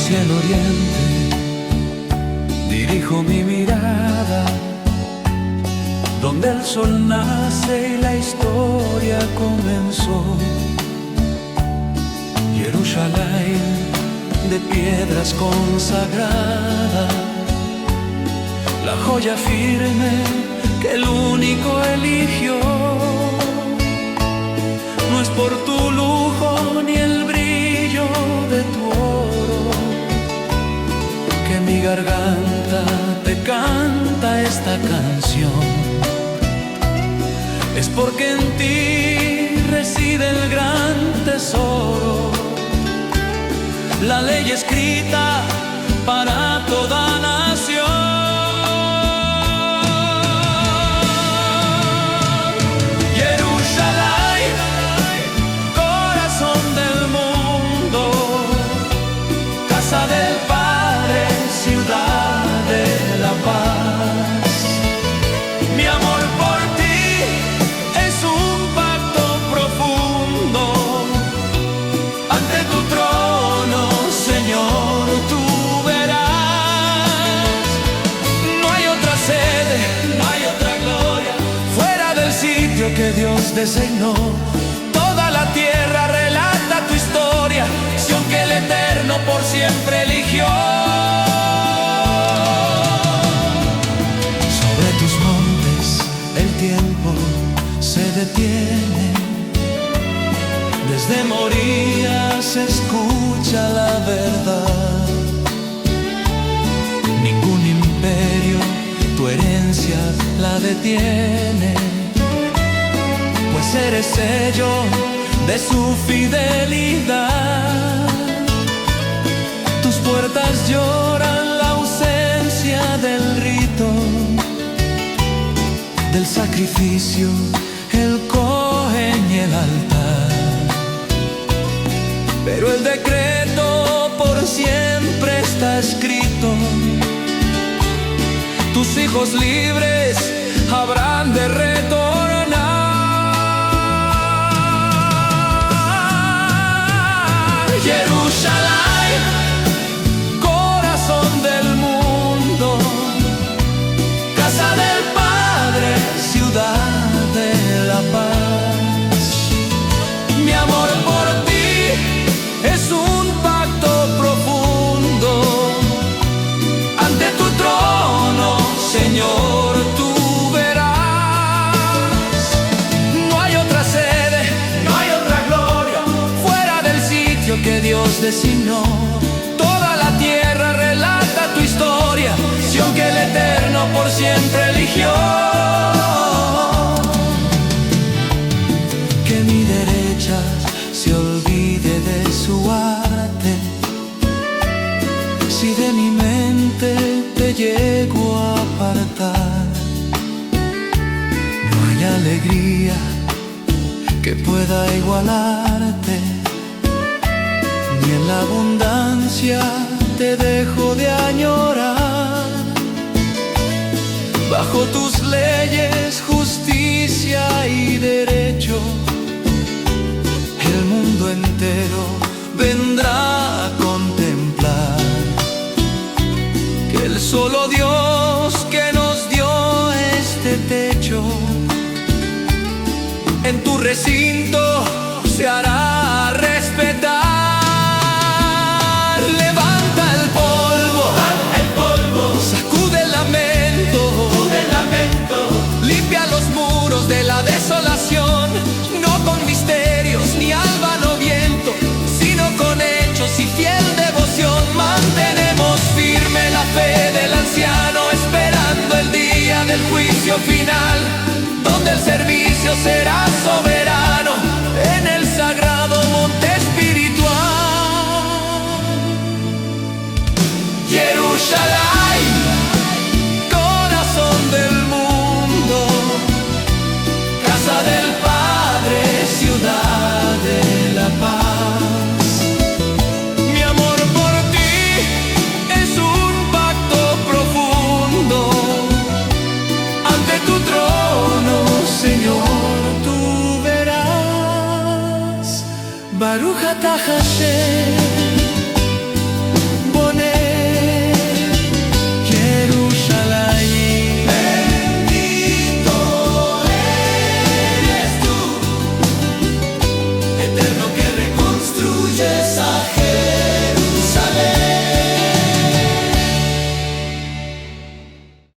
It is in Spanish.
hacia el oriente dirijo mi mirada, donde el sol nace y la historia comenzó. Jerusalén de piedras consagrada, la joya firme que el único eligió. No es por tu lujo ni el brillo de tu oro que mi garganta te canta esta canción. Es porque en ti reside el gran tesoro, la ley escrita para toda nación. Del Padre, ciudad de la paz. Mi amor por ti es un pacto profundo. Ante tu trono, Señor, tú verás. No hay otra sede, no hay otra gloria fuera del sitio que Dios designó. Toda la tierra relata tu historia, que el Eterno por siempre eligió. Sobre tus montes el tiempo se detiene, desde Moría se escucha la verdad. Ningún imperio tu herencia la detiene, pues eres sello de su fidelidad. Tus puertas lloran la ausencia del rito, del sacrificio, el cohen y el altar. Pero el decreto por siempre está escrito. Tus hijos libres habrán de retornar. Jerusalén, corazón del mundo, casa del Padre, ciudad de la paz. Mi amor por ti es un pacto profundo. Ante tu trono, Señor, tú verás. No hay otra sede, no hay otra gloria fuera del sitio que Dios designó. Toda la tierra relata tu historia, Sion que el Eterno por siempre eligió. Que mi derecha se olvide de su arte, si de mi mente te llego a apartar. No hay alegría que pueda igualarte, ni en la abundancia te dejo de añorar. Bajo tus leyes, justicia y derecho, el mundo entero vendrá a contemplar que el solo Dios que nos dio este techo, en tu recinto se hará respetar. De la desolación, no con misterios ni albano viento, sino con hechos y fiel devoción. Mantenemos firme la fe del anciano, esperando el día del juicio final, donde el servicio será soberano en el sagrado monte espiritual. Jerusalén, corazón del mundo, del Padre, ciudad de la paz. Mi amor por ti es un pacto profundo. Ante tu trono, Señor, tú verás. Baruch atah Hashem.